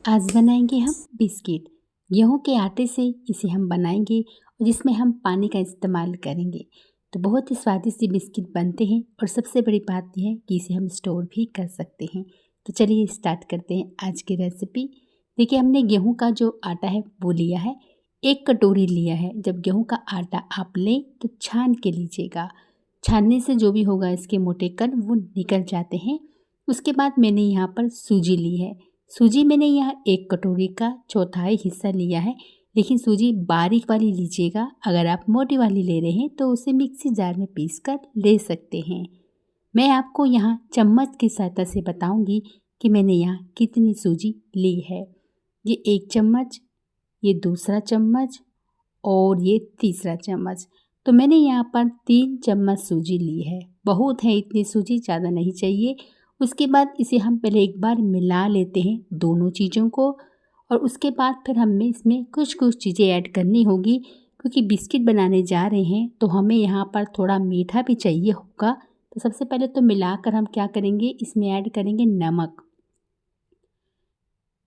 आज बनाएंगे हम बिस्किट। गेहूं के आटे से इसे हम बनाएंगे और जिसमें हम पानी का इस्तेमाल करेंगे तो बहुत ही स्वादिष्ट ये बिस्किट बनते हैं। और सबसे बड़ी बात यह है कि इसे हम स्टोर भी कर सकते हैं। तो चलिए स्टार्ट करते हैं आज की रेसिपी। देखिए, हमने गेहूं का जो आटा है वो लिया है, 1 कटोरी लिया है। जब गेहूं का आटा आप लें तो छान के लीजिएगा। छानने से जो भी होगा इसके मोटे कण वो निकल जाते हैं। उसके बाद मैंने यहाँ पर सूजी ली है। सूजी मैंने यहाँ 1 कटोरी का चौथाई हिस्सा लिया है, लेकिन सूजी बारीक वाली लीजिएगा। अगर आप मोटी वाली ले रहे हैं तो उसे मिक्सी जार में पीस कर ले सकते हैं। मैं आपको यहाँ चम्मच की सहायता से बताऊंगी कि मैंने यहाँ कितनी सूजी ली है। ये 1 चम्मच, ये दूसरा चम्मच और ये तीसरा चम्मच। तो मैंने यहाँ पर 3 चम्मच सूजी ली है। बहुत है, इतनी सूजी ज़्यादा नहीं चाहिए। उसके बाद इसे हम पहले एक बार मिला लेते हैं दोनों चीज़ों को, और उसके बाद फिर हमें इसमें कुछ कुछ चीज़ें ऐड करनी होगी, क्योंकि बिस्किट बनाने जा रहे हैं तो हमें यहाँ पर थोड़ा मीठा भी चाहिए होगा। तो सबसे पहले तो मिलाकर हम क्या करेंगे, इसमें ऐड करेंगे नमक।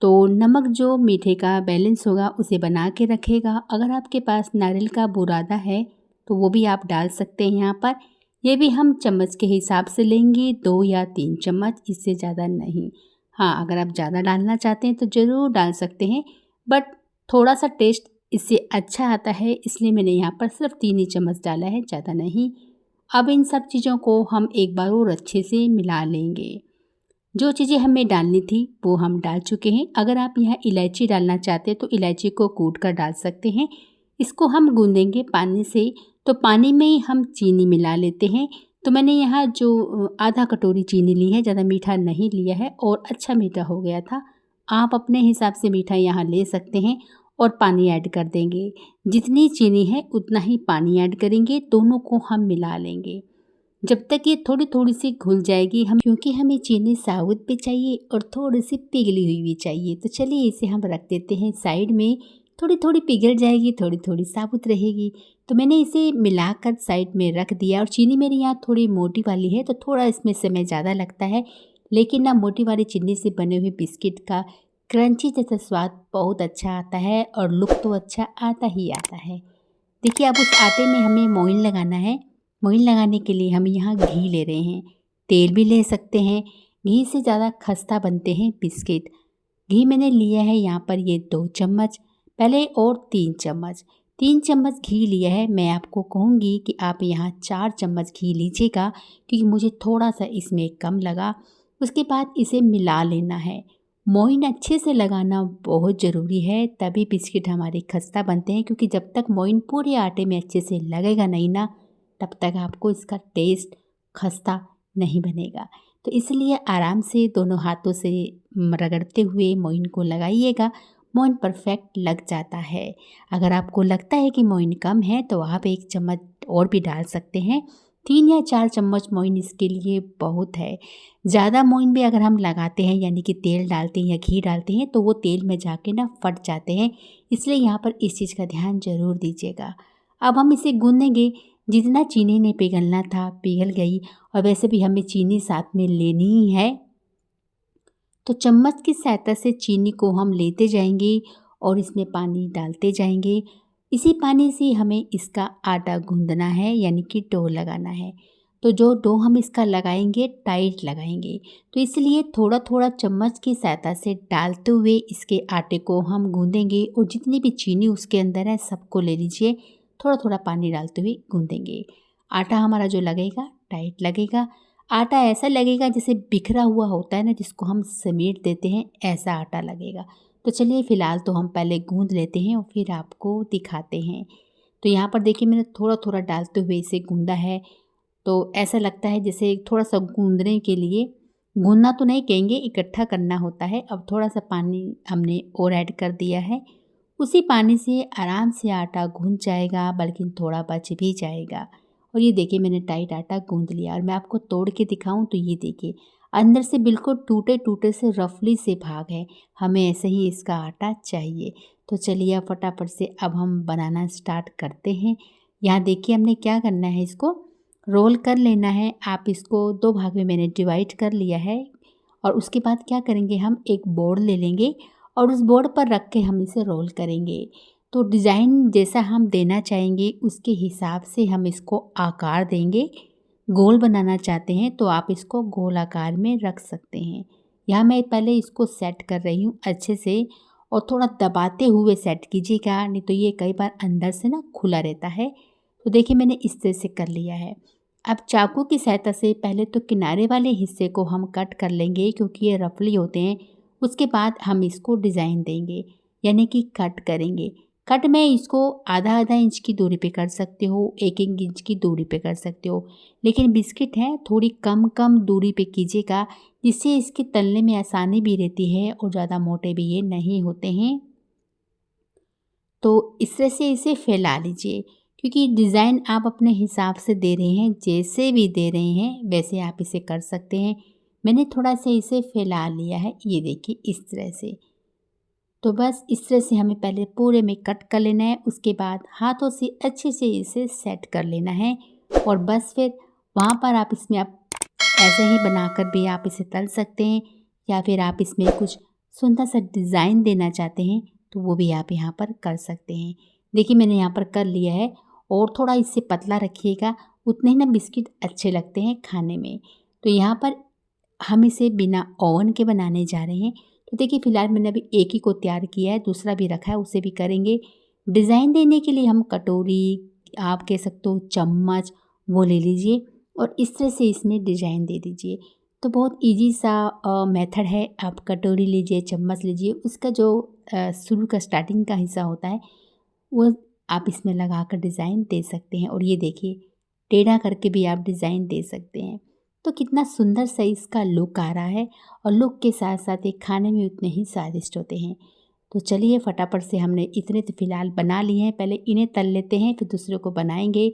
तो नमक जो मीठे का बैलेंस होगा उसे बना के रखेगा। अगर आपके पास नारियल का बुरादा है तो वो भी आप डाल सकते हैं यहाँ पर। ये भी हम चम्मच के हिसाब से लेंगे, 2 या 3 चम्मच, इससे ज़्यादा नहीं। हाँ, अगर आप ज़्यादा डालना चाहते हैं तो ज़रूर डाल सकते हैं, बट थोड़ा सा टेस्ट इससे अच्छा आता है, इसलिए मैंने यहाँ पर सिर्फ 3 ही चम्मच डाला है, ज़्यादा नहीं। अब इन सब चीज़ों को हम एक बार और अच्छे से मिला लेंगे। जो चीज़ें हमें डालनी थी वो हम डाल चुके हैं। अगर आप यहाँ इलायची डालना चाहते हैं तो इलायची को कूट कर डाल सकते हैं। इसको हम गूंदेंगे पानी से, तो पानी में ही हम चीनी मिला लेते हैं। तो मैंने यहाँ जो आधा कटोरी चीनी ली है, ज़्यादा मीठा नहीं लिया है और अच्छा मीठा हो गया था। आप अपने हिसाब से मीठा यहाँ ले सकते हैं और पानी ऐड कर देंगे। जितनी चीनी है उतना ही पानी ऐड करेंगे, दोनों को हम मिला लेंगे जब तक ये थोड़ी थोड़ी सी घुल जाएगी। क्योंकि हमें चीनी साबुत भी चाहिए और थोड़ी सी पिघली हुई भी चाहिए। तो चलिए इसे हम रख देते हैं साइड में। थोड़ी थोड़ी पिघल जाएगी, थोड़ी थोड़ी साबुत रहेगी। तो मैंने इसे मिलाकर साइड में रख दिया। और चीनी मेरी यहाँ थोड़ी मोटी वाली है तो थोड़ा इसमें समय ज़्यादा लगता है, लेकिन ना मोटी वाली चीनी से बने हुए बिस्किट का क्रंची जैसा स्वाद बहुत अच्छा आता है और लुक तो अच्छा आता ही आता है। देखिए, अब उस आटे में हमें मोइन लगाना है। मोइन लगाने के लिए हम यहाँ घी ले रहे हैं, तेल भी ले सकते हैं। घी से ज़्यादा खस्ता बनते हैं बिस्किट। घी मैंने लिया है यहाँ पर ये 2 चम्मच, पहले और 3 चम्मच। 3 चम्मच घी लिया है। मैं आपको कहूँगी कि आप यहाँ 4 चम्मच घी लीजिएगा, क्योंकि मुझे थोड़ा सा इसमें कम लगा। उसके बाद इसे मिला लेना है। मोइन अच्छे से लगाना बहुत ज़रूरी है, तभी बिस्किट हमारे खस्ता बनते हैं। क्योंकि जब तक मोइन पूरे आटे में अच्छे से लगेगा नहीं ना, तब तक आपको इसका टेस्ट खस्ता नहीं बनेगा। तो इसलिए आराम से दोनों हाथों से रगड़ते हुए मोइन को लगाइएगा। मोइन परफेक्ट लग जाता है। अगर आपको लगता है कि मोइन कम है तो आप 1 चम्मच और भी डाल सकते हैं। 3 या 4 चम्मच मोइन इसके लिए बहुत है। ज़्यादा मोइन भी अगर हम लगाते हैं, यानी कि तेल डालते हैं या घी डालते हैं, तो वो तेल में जाके ना फट जाते हैं। इसलिए यहाँ पर इस चीज़ का ध्यान ज़रूर दीजिएगा। अब हम इसे गूँधेंगे। जितना चीनी ने पिघलना था पिघल गई, और वैसे भी हमें चीनी साथ में लेनी ही है। तो चम्मच की सहायता से चीनी को हम लेते जाएंगे और इसमें पानी डालते जाएंगे। इसी पानी से हमें इसका आटा गूंदना है, यानी कि डो लगाना है। तो जो डो हम इसका लगाएंगे टाइट लगाएंगे, तो इसलिए थोड़ा थोड़ा चम्मच की सहायता से डालते हुए इसके आटे को हम गूंदेंगे। और जितनी भी चीनी उसके अंदर है सबको ले लीजिए, थोड़ा थोड़ा पानी डालते हुए गूंदेंगे। आटा हमारा जो लगेगा टाइट लगेगा। आटा ऐसा लगेगा जैसे बिखरा हुआ होता है ना, जिसको हम समेट देते हैं, ऐसा आटा लगेगा। तो चलिए फ़िलहाल तो हम पहले गूंद लेते हैं और फिर आपको दिखाते हैं। तो यहाँ पर देखिए, मैंने थोड़ा थोड़ा डालते हुए इसे गूंदा है। तो ऐसा लगता है जैसे थोड़ा सा गूंदने के लिए, गूंदना तो नहीं कहेंगे, इकट्ठा करना होता है। अब थोड़ा सा पानी हमने और ऐड कर दिया है। उसी पानी से आराम से आटा गूंद जाएगा, बल्कि थोड़ा बच भी जाएगा। और ये देखिए, मैंने टाइट आटा गूंद लिया। और मैं आपको तोड़ के दिखाऊं तो ये देखिए, अंदर से बिल्कुल टूटे टूटे से रफली से भाग है। हमें ऐसे ही इसका आटा चाहिए। तो चलिए अब फटाफट से अब हम बनाना स्टार्ट करते हैं। यहाँ देखिए, हमने क्या करना है, इसको रोल कर लेना है। आप इसको 2 भाग में मैंने डिवाइड कर लिया है। और उसके बाद क्या करेंगे, हम एक बोर्ड ले लेंगे और उस बोर्ड पर रख के हम इसे रोल करेंगे। तो डिज़ाइन जैसा हम देना चाहेंगे उसके हिसाब से हम इसको आकार देंगे। गोल बनाना चाहते हैं तो आप इसको गोल आकार में रख सकते हैं। यहाँ मैं पहले इसको सेट कर रही हूँ अच्छे से, और थोड़ा दबाते हुए सेट कीजिएगा, नहीं तो ये कई बार अंदर से ना खुला रहता है। तो देखिए मैंने इस तरह से कर लिया है। अब चाकू की सहायता से पहले तो किनारे वाले हिस्से को हम कट कर लेंगे क्योंकि ये रफली होते हैं। उसके बाद हम इसको डिज़ाइन देंगे, यानी कि कट करेंगे। कट में इसको आधा आधा इंच की दूरी पे कर सकते हो, एक एक इंच की दूरी पे कर सकते हो, लेकिन बिस्किट है थोड़ी कम कम दूरी पे कीजिएगा, जिससे इसके तलने में आसानी भी रहती है और ज़्यादा मोटे भी ये नहीं होते हैं। तो इस तरह से इसे फैला लीजिए, क्योंकि डिज़ाइन आप अपने हिसाब से दे रहे हैं, जैसे भी दे रहे हैं वैसे आप इसे कर सकते हैं। मैंने थोड़ा सा इसे फैला लिया है, ये देखिए इस तरह से। तो बस इस तरह से हमें पहले पूरे में कट कर लेना है, उसके बाद हाथों से अच्छे से इसे सेट कर लेना है। और बस फिर वहाँ पर आप इसमें आप ऐसे ही बनाकर भी आप इसे तल सकते हैं, या फिर आप इसमें कुछ सुंदर सा डिज़ाइन देना चाहते हैं तो वो भी आप यहाँ पर कर सकते हैं। देखिए मैंने यहाँ पर कर लिया है, और थोड़ा इससे पतला रखिएगा, उतने ही ना बिस्किट अच्छे लगते हैं खाने में। तो यहाँ पर हम इसे बिना ओवन के बनाने जा रहे हैं। तो देखिए फ़िलहाल मैंने अभी एक ही को तैयार किया है, दूसरा भी रखा है, उसे भी करेंगे। डिज़ाइन देने के लिए हम कटोरी, आप कह सकते हो चम्मच, वो ले लीजिए और इस तरह से इसमें डिज़ाइन दे दीजिए। तो बहुत ईज़ी सा मेथड है। आप कटोरी लीजिए, चम्मच लीजिए, उसका जो शुरू का स्टार्टिंग का हिस्सा होता है वो आप इसमें लगाकर डिज़ाइन दे सकते हैं। और ये देखिए टेढ़ा करके भी आप डिज़ाइन दे सकते हैं। तो कितना सुंदर सा इसका लुक आ रहा है, और लुक के साथ साथ ये खाने में उतने ही स्वादिष्ट होते हैं। तो चलिए फटाफट से हमने इतने तो फ़िलहाल बना लिए हैं, पहले इन्हें तल लेते हैं फिर दूसरे को बनाएंगे।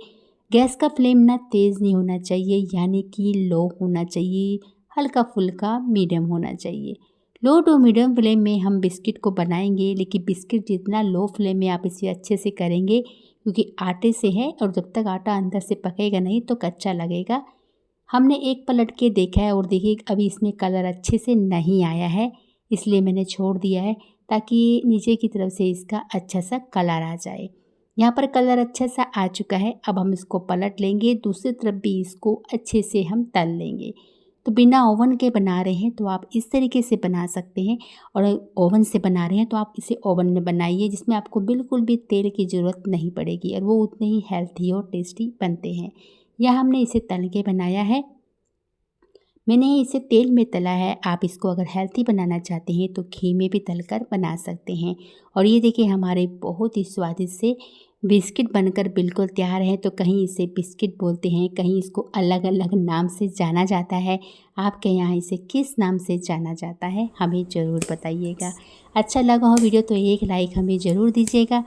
गैस का फ्लेम ना तेज़ नहीं होना चाहिए, यानी कि लो होना चाहिए, हल्का फुल्का मीडियम होना चाहिए। लो टू मीडियम फ्लेम में हम बिस्किट को बनाएंगे, लेकिन बिस्किट जितना लो फ्लेम में आप इसे अच्छे से करेंगे, क्योंकि आटे से है और जब तक आटा अंदर से पकेगा नहीं तो कच्चा लगेगा। हमने एक पलट के देखा है और देखिए अभी इसमें कलर अच्छे से नहीं आया है, इसलिए मैंने छोड़ दिया है ताकि नीचे की तरफ से इसका अच्छा सा कलर आ जाए। यहाँ पर कलर अच्छा सा आ चुका है। अब हम इसको पलट लेंगे, दूसरी तरफ भी इसको अच्छे से हम तल लेंगे। तो बिना ओवन के बना रहे हैं तो आप इस तरीके से बना सकते हैं, और ओवन से बना रहे हैं तो आप इसे ओवन में बनाइए, जिसमें आपको बिल्कुल भी तेल की ज़रूरत नहीं पड़ेगी, और वो उतने ही हेल्थी और टेस्टी बनते हैं। यह हमने इसे तल के बनाया है, मैंने इसे तेल में तला है। आप इसको अगर हेल्थी बनाना चाहते हैं तो घी में भी तलकर बना सकते हैं। और ये देखिए हमारे बहुत ही स्वादिष्ट से बिस्किट बनकर बिल्कुल तैयार है। तो कहीं इसे बिस्किट बोलते हैं, कहीं इसको अलग अलग नाम से जाना जाता है। आपके यहाँ इसे किस नाम से जाना जाता है हमें ज़रूर बताइएगा। अच्छा लगा हो वीडियो तो एक लाइक हमें ज़रूर दीजिएगा।